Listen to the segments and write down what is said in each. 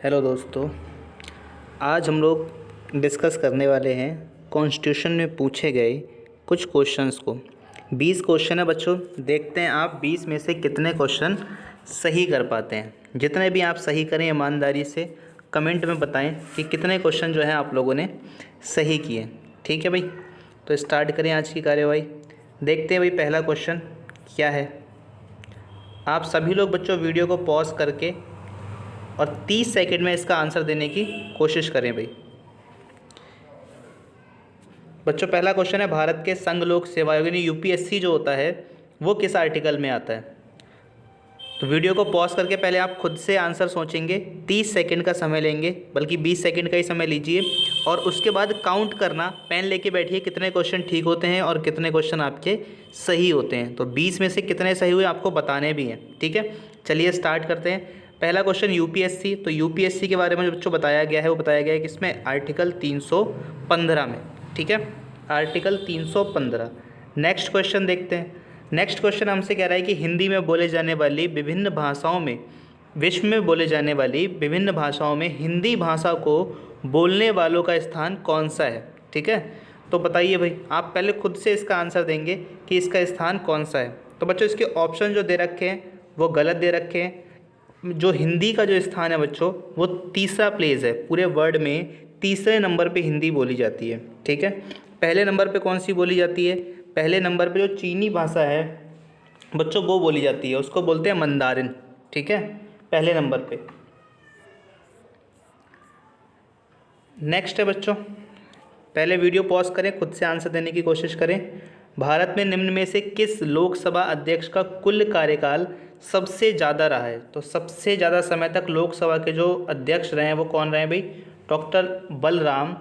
Hello दोस्तों, आज हम लोग डिस्कस करने वाले हैं कॉन्स्टिट्यूशन में पूछे गए कुछ क्वेश्चंस को। 20 क्वेश्चन है बच्चों, देखते हैं आप 20 में से कितने क्वेश्चन सही कर पाते हैं। जितने भी आप सही करें ईमानदारी से कमेंट में बताएं कि कितने क्वेश्चन जो है आप लोगों ने सही किए। ठीक है भाई, तो स्टार्ट करें आज की कार्यवाही। देखते हैं भाई पहला क्वेश्चन क्या है। आप सभी लोग बच्चों वीडियो को पॉज करके और 30 सेकंड में इसका आंसर देने की कोशिश करें भाई। बच्चों पहला क्वेश्चन है, भारत के संघ लोक सेवा आयोग यानी यूपीएससी जो होता है वो किस आर्टिकल में आता है। तो वीडियो को पॉज करके पहले आप खुद से आंसर सोचेंगे, 30 सेकंड का समय लेंगे, बल्कि 20 सेकंड का ही समय लीजिए और उसके बाद काउंट करना, पेन लेके बैठिए कितने क्वेश्चन ठीक होते हैं और कितने क्वेश्चन आपके सही होते हैं। तो 20 में से कितने सही हुए आपको बताने भी हैं। ठीक है, चलिए स्टार्ट करते हैं। पहला क्वेश्चन यूपीएससी, तो यूपीएससी के बारे में जो बताया गया है वो बताया गया है कि इसमें आर्टिकल 315 में। ठीक है, आर्टिकल 315। नेक्स्ट क्वेश्चन देखते हैं। नेक्स्ट क्वेश्चन हमसे कह रहा है कि हिंदी में बोले जाने वाली विभिन्न भाषाओं में, विश्व में बोले जाने वाली विभिन्न भाषाओं में हिंदी भाषा को बोलने वालों का स्थान कौन सा है। ठीक है, तो बताइए भाई, आप पहले खुद से इसका आंसर देंगे कि इसका स्थान कौन सा है। तो बच्चों इसके ऑप्शन जो दे रखे हैं वो गलत दे रखे हैं। जो हिंदी का जो स्थान है बच्चों वो तीसरा प्लेस है, पूरे वर्ल्ड में तीसरे नंबर पे हिंदी बोली जाती है। ठीक है, पहले नंबर पे कौन सी बोली जाती है, पहले नंबर पे जो चीनी भाषा है बच्चों वो बोली जाती है, उसको बोलते हैं मंदारिन। ठीक है, पहले नंबर पे। नेक्स्ट है बच्चों, पहले वीडियो पॉज करें, खुद से आंसर देने की कोशिश करें। भारत में निम्न में से किस लोकसभा अध्यक्ष का कुल कार्यकाल सबसे ज़्यादा रहा है। तो सबसे ज़्यादा समय तक लोकसभा के जो अध्यक्ष रहे हैं वो कौन रहे हैं भाई, डॉक्टर बलराम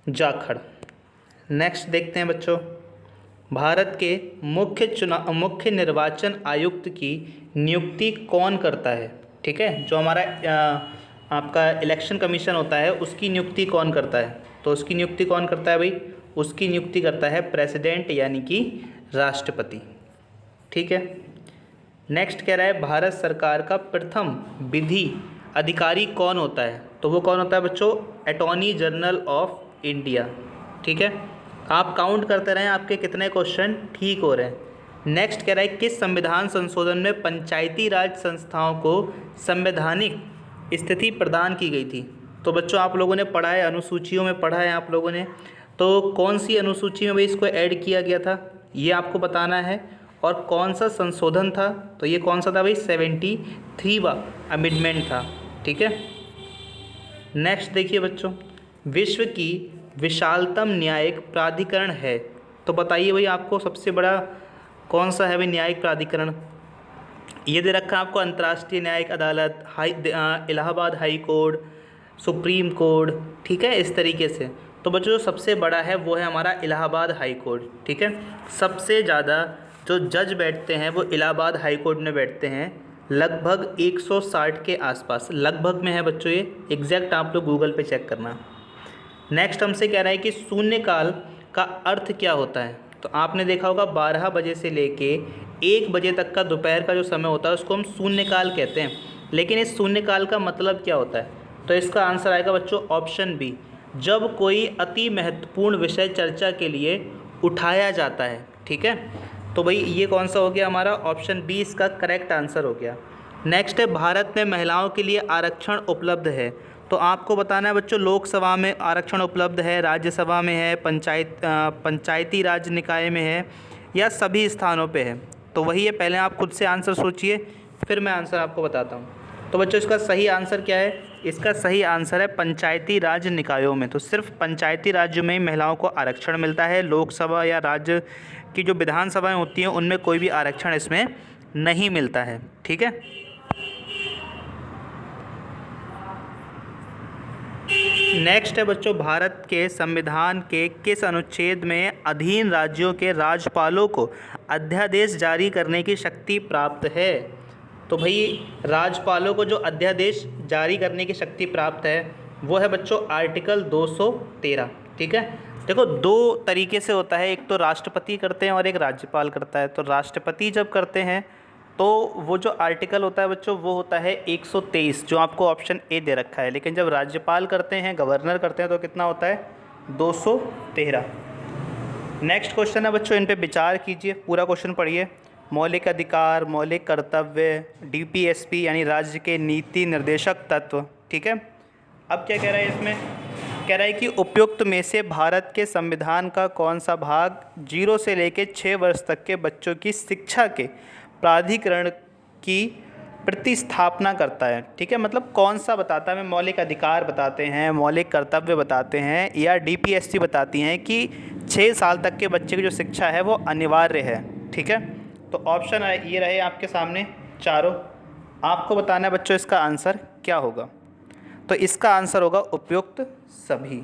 जाखड़। नेक्स्ट देखते हैं बच्चों, भारत के मुख्य निर्वाचन आयुक्त की नियुक्ति कौन करता है। ठीक है, जो हमारा आपका इलेक्शन कमीशन होता है उसकी नियुक्ति कौन करता है। तो उसकी नियुक्ति कौन करता है भाई, उसकी नियुक्ति करता है प्रेसिडेंट यानी कि राष्ट्रपति। ठीक है, नेक्स्ट कह रहा है भारत सरकार का प्रथम विधि अधिकारी कौन होता है। तो वो कौन होता है बच्चों, अटॉर्नी जनरल ऑफ इंडिया। ठीक है, आप काउंट करते रहें आपके कितने क्वेश्चन ठीक हो रहे हैं। नेक्स्ट कह रहा है किस संविधान संशोधन में पंचायती राज संस्थाओं को संवैधानिक स्थिति प्रदान की गई थी। तो बच्चों आप लोगों ने पढ़ा है, अनुसूचियों में पढ़ा है आप लोगों ने, तो कौन सी अनुसूची में भाई इसको ऐड किया गया था ये आपको बताना है, और कौन सा संशोधन था। तो ये कौन सा था भाई, 73वां अमेंडमेंट था। ठीक है, नेक्स्ट देखिए बच्चों, विश्व की विशालतम न्यायिक प्राधिकरण है। तो बताइए भाई आपको सबसे बड़ा कौन सा है भाई न्यायिक प्राधिकरण। ये दे रखा है आपको अंतर्राष्ट्रीय न्यायिक अदालत, Allahabad high court, supreme court. ठीक है, इस तरीके से। तो बच्चों जो सबसे बड़ा है वो है हमारा इलाहाबाद हाई कोर्ट। ठीक है, सबसे ज़्यादा जो जज बैठते हैं वो इलाहाबाद हाई कोर्ट में बैठते हैं, लगभग 160 के आसपास। लगभग में है बच्चों ये, एग्जैक्ट आप लोग गूगल पे चेक करना। नेक्स्ट हमसे कह रहा है कि शून्यकाल का अर्थ क्या होता है। तो आपने देखा होगा 12 बजे से लेके 1 बजे तक का दोपहर का जो समय होता है उसको हम शून्यकाल कहते हैं। लेकिन इस शून्यकाल का मतलब क्या होता है। तो इसका आंसर आएगा बच्चों ऑप्शन बी, जब कोई अति महत्वपूर्ण विषय चर्चा के लिए उठाया जाता है। ठीक है, तो भाई ये कौन सा हो गया हमारा, ऑप्शन बी इसका करेक्ट आंसर हो गया। नेक्स्ट है भारत में महिलाओं के लिए आरक्षण उपलब्ध है। तो आपको बताना है बच्चों लोकसभा में आरक्षण उपलब्ध है, राज्यसभा में है, पंचायती राज निकाय में है, या सभी स्थानों पे है। तो वही है, पहले आप खुद से आंसर सोचिए फिर मैं आंसर आपको बताता हूँ। तो बच्चों इसका सही आंसर क्या है, इसका सही आंसर है पंचायती राज निकायों में। तो सिर्फ पंचायती राज्यों में ही महिलाओं को आरक्षण मिलता है। लोकसभा या राज्य की जो विधानसभाएं होती हैं उनमें कोई भी आरक्षण इसमें नहीं मिलता है। ठीक है, नेक्स्ट है बच्चों, भारत के संविधान के किस अनुच्छेद में अधीन राज्यों के राज्यपालों को अध्यादेश जारी करने की शक्ति प्राप्त है। तो भाई राज्यपालों को जो अध्यादेश जारी करने की शक्ति प्राप्त है वो है बच्चों आर्टिकल 213। ठीक है, देखो दो तरीके से होता है, एक तो राष्ट्रपति करते हैं और एक राज्यपाल करता है। तो राष्ट्रपति जब करते हैं तो वो जो आर्टिकल होता है बच्चों वो होता है 123, जो आपको ऑप्शन ए दे रखा है। लेकिन जब राज्यपाल करते हैं, गवर्नर करते हैं, तो कितना होता है 213। नेक्स्ट क्वेश्चन है बच्चों, इन पे विचार कीजिए, पूरा क्वेश्चन पढ़िए। मौलिक अधिकार, मौलिक कर्तव्य, डीपीएसपी यानी राज्य के नीति निर्देशक तत्व, ठीक है। अब क्या कह रहा है इसमें, कह रहा है कि उपयुक्त में से भारत के संविधान का कौन सा भाग 0 से लेकर 6 वर्ष तक के बच्चों की शिक्षा के प्राधिकरण की प्रतिस्थापना करता है, ठीक है। मतलब कौन सा बताता है, मौलिक अधिकार बताते हैं, मौलिक कर्तव्य बताते हैं, या डीपीएससी बताती हैं कि 6 साल तक के बच्चे की जो शिक्षा है वो अनिवार्य है, ठीक है। तो ऑप्शन ये रहे आपके सामने चारों, आपको बताना है बच्चों इसका आंसर क्या होगा। तो इसका आंसर होगा उपयुक्त सभी,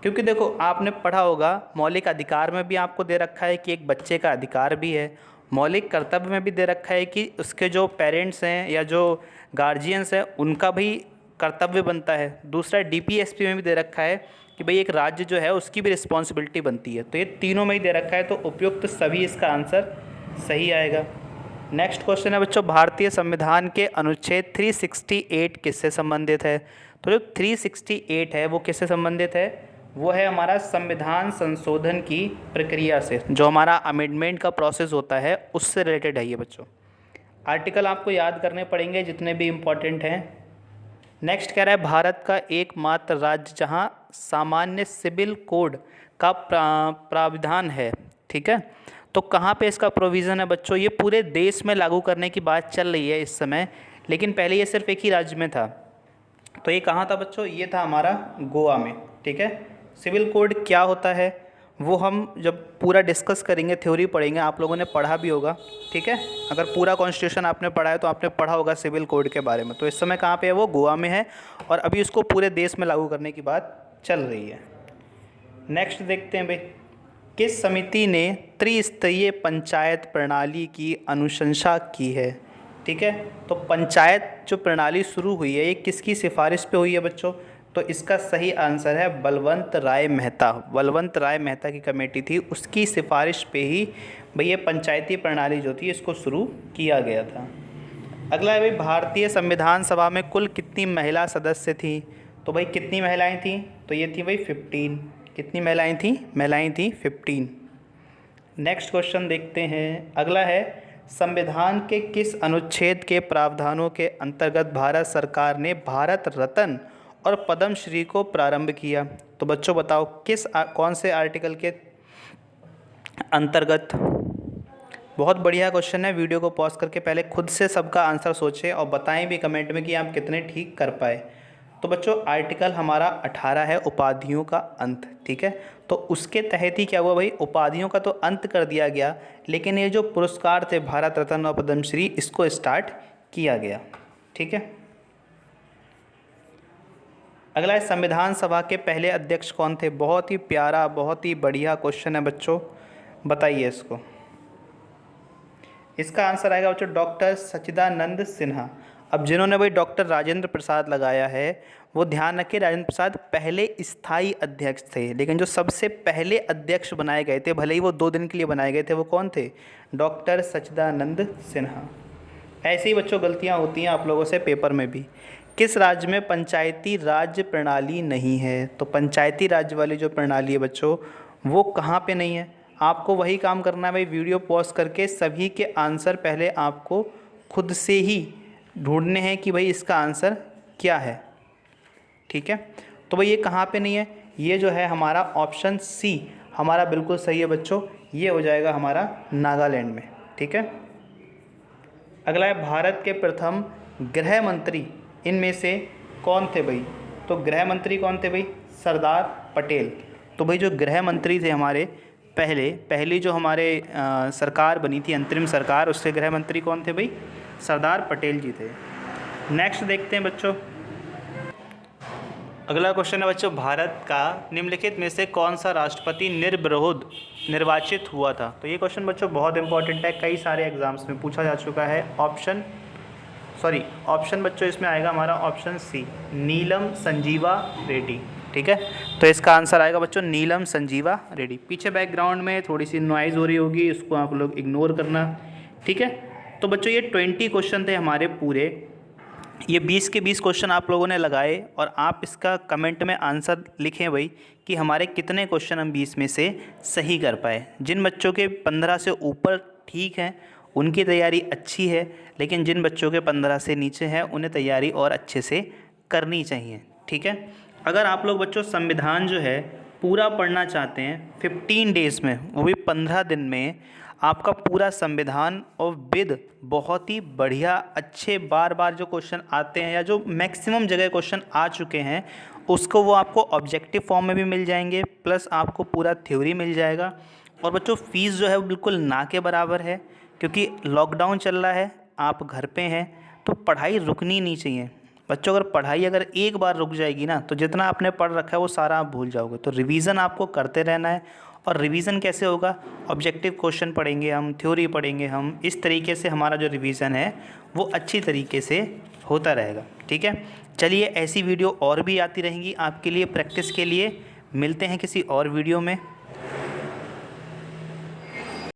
क्योंकि देखो आपने पढ़ा होगा मौलिक अधिकार में भी आपको दे रखा है कि एक बच्चे का अधिकार भी है, मौलिक कर्तव्य में भी दे रखा है कि उसके जो पेरेंट्स हैं या जो गार्जियंस हैं उनका भी कर्तव्य बनता है। दूसरा डीपीएसपी में भी दे रखा है कि भाई एक राज्य जो है उसकी भी रिस्पॉन्सिबिलिटी बनती है। तो ये तीनों में ही दे रखा है, तो उपयुक्त सभी इसका आंसर सही आएगा। नेक्स्ट क्वेश्चन है बच्चों, भारतीय संविधान के अनुच्छेद 368 किससे संबंधित है। तो जो 368 है वो किससे संबंधित है, वो है हमारा संविधान संशोधन की प्रक्रिया से, जो हमारा अमेंडमेंट का प्रोसेस होता है उससे रिलेटेड है ये बच्चों। आर्टिकल आपको याद करने पड़ेंगे जितने भी इम्पोर्टेंट हैं। नेक्स्ट कह रहा है भारत का एकमात्र राज्य जहां सामान्य सिविल कोड का प्राविधान है, ठीक है। तो कहाँ पे इसका प्रोविज़न है बच्चों, ये पूरे देश में लागू करने की बात चल रही है इस समय, लेकिन पहले ये सिर्फ एक ही राज्य में था। तो ये कहाँ था बच्चों, ये था हमारा गोवा में, ठीक है। सिविल कोड क्या होता है वो हम जब पूरा डिस्कस करेंगे, थ्योरी पढ़ेंगे, आप लोगों ने पढ़ा भी होगा, ठीक है। अगर पूरा कॉन्स्टिट्यूशन आपने पढ़ा है तो आपने पढ़ा होगा सिविल कोड के बारे में। तो इस समय कहाँ पे है, वो गोवा में है, और अभी उसको पूरे देश में लागू करने की बात चल रही है। नेक्स्ट देखते हैं भाई, किस समिति ने त्रिस्तरीय पंचायत प्रणाली की अनुशंसा की है, ठीक है। तो पंचायत जो प्रणाली शुरू हुई है ये किसकी सिफारिश पे हुई है बच्चों, तो इसका सही आंसर है बलवंत राय मेहता। बलवंत राय मेहता की कमेटी थी, उसकी सिफारिश पे ही भाई ये पंचायती प्रणाली जो थी इसको शुरू किया गया था। अगला है भाई, भारतीय संविधान सभा में कुल कितनी महिला सदस्य थी। तो भाई कितनी महिलाएं थीं, तो ये थी भाई 15। कितनी महिलाएं थीं, महिलाएं थीं 15। नेक्स्ट क्वेश्चन देखते हैं, अगला है संविधान के किस अनुच्छेद के प्रावधानों के अंतर्गत भारत सरकार ने भारत रत्न और पद्मश्री को प्रारंभ किया। तो बच्चों बताओ कौन से आर्टिकल के अंतर्गत। बहुत बढ़िया क्वेश्चन है, वीडियो को पॉज करके पहले खुद से सबका आंसर सोचें और बताएं भी कमेंट में कि आप कितने ठीक कर पाए। तो बच्चों आर्टिकल हमारा 18 है, उपाधियों का अंत, ठीक है। तो उसके तहत ही क्या हुआ भाई, उपाधियों का तो अंत कर दिया गया, लेकिन ये जो पुरस्कार थे भारत रत्न और पद्मश्री इसको स्टार्ट किया गया, ठीक है। अगला है संविधान सभा के पहले अध्यक्ष कौन थे। बहुत ही प्यारा, बहुत ही बढ़िया क्वेश्चन है बच्चों, बताइए इसको। इसका आंसर आएगा बच्चों डॉक्टर सच्चिदानंद सिन्हा। अब जिन्होंने भाई डॉक्टर राजेंद्र प्रसाद लगाया है वो ध्यान रखिए, राजेंद्र प्रसाद पहले स्थायी अध्यक्ष थे, लेकिन जो सबसे पहले अध्यक्ष बनाए गए थे, भले ही वो 2 दिन के लिए बनाए गए थे, वो कौन थे, डॉक्टर सच्चिदानंद सिन्हा। ऐसे ही बच्चों गलतियां होती हैं आप लोगों से पेपर में भी। किस राज्य में पंचायती राज प्रणाली नहीं है। तो पंचायती राज वाली जो प्रणाली है बच्चों वो कहाँ पे नहीं है। आपको वही काम करना है भाई, वीडियो पॉज करके सभी के आंसर पहले आपको खुद से ही ढूंढने हैं कि भाई इसका आंसर क्या है, ठीक है। तो भाई ये कहाँ पे नहीं है, ये जो है हमारा ऑप्शन सी हमारा बिल्कुल सही है बच्चों, ये हो जाएगा हमारा नागालैंड में, ठीक है। अगला है भारत के प्रथम गृह मंत्री इनमें से कौन थे भाई। तो गृह मंत्री कौन थे भाई, सरदार पटेल। तो भाई जो गृह मंत्री थे हमारे पहली जो हमारे सरकार बनी थी अंतरिम सरकार, उसके गृह मंत्री कौन थे भाई, सरदार पटेल जी थे। नेक्स्ट देखते हैं बच्चों, अगला क्वेश्चन है बच्चों, भारत का निम्नलिखित में से कौन सा राष्ट्रपति निर्विरोध निर्वाचित हुआ था। तो ये क्वेश्चन बच्चों बहुत इंपॉर्टेंट है, कई सारे एग्जाम्स में पूछा जा चुका है। ऑप्शन बच्चों इसमें आएगा हमारा ऑप्शन सी, नीलम संजीवा रेड्डी, ठीक है। तो इसका आंसर आएगा बच्चों नीलम संजीवा रेड्डी। पीछे बैकग्राउंड में थोड़ी सी नॉइज़ हो रही होगी, इसको आप लोग इग्नोर करना, ठीक है। तो बच्चों ये 20 क्वेश्चन थे हमारे पूरे। ये 20 के 20 क्वेश्चन आप लोगों ने लगाए और आप इसका कमेंट में आंसर लिखें भाई कि हमारे कितने क्वेश्चन हम 20 में से सही कर पाए। जिन बच्चों के 15 से ऊपर ठीक हैं उनकी तैयारी अच्छी है, लेकिन जिन बच्चों के 15 से नीचे हैं उन्हें तैयारी और अच्छे से करनी चाहिए। ठीक है, अगर आप लोग बच्चों संविधान जो है पूरा पढ़ना चाहते हैं 15 डेज़ में, वो भी 15 दिन में आपका पूरा संविधान और विद बहुत ही बढ़िया अच्छे बार बार जो क्वेश्चन आते हैं या जो मैक्सिमम जगह क्वेश्चन आ चुके हैं उसको वो आपको ऑब्जेक्टिव फॉर्म में भी मिल जाएंगे, प्लस आपको पूरा थ्योरी मिल जाएगा। और बच्चों फ़ीस जो है वो बिल्कुल ना के बराबर है, क्योंकि लॉकडाउन चल रहा है, आप घर पे हैं, तो पढ़ाई रुकनी नहीं चाहिए। बच्चों अगर पढ़ाई अगर एक बार रुक जाएगी ना तो जितना आपने पढ़ रखा है वो सारा आप भूल जाओगे। तो रिवीजन आपको करते रहना है। और रिवीजन कैसे होगा? ऑब्जेक्टिव क्वेश्चन पढ़ेंगे हम, थ्योरी पढ़ेंगे हम, इस तरीके से हमारा जो रिवीजन है वो अच्छी तरीके से होता रहेगा। ठीक है, चलिए ऐसी वीडियो और भी आती रहेंगी आपके लिए प्रैक्टिस के लिए। मिलते हैं किसी और वीडियो में।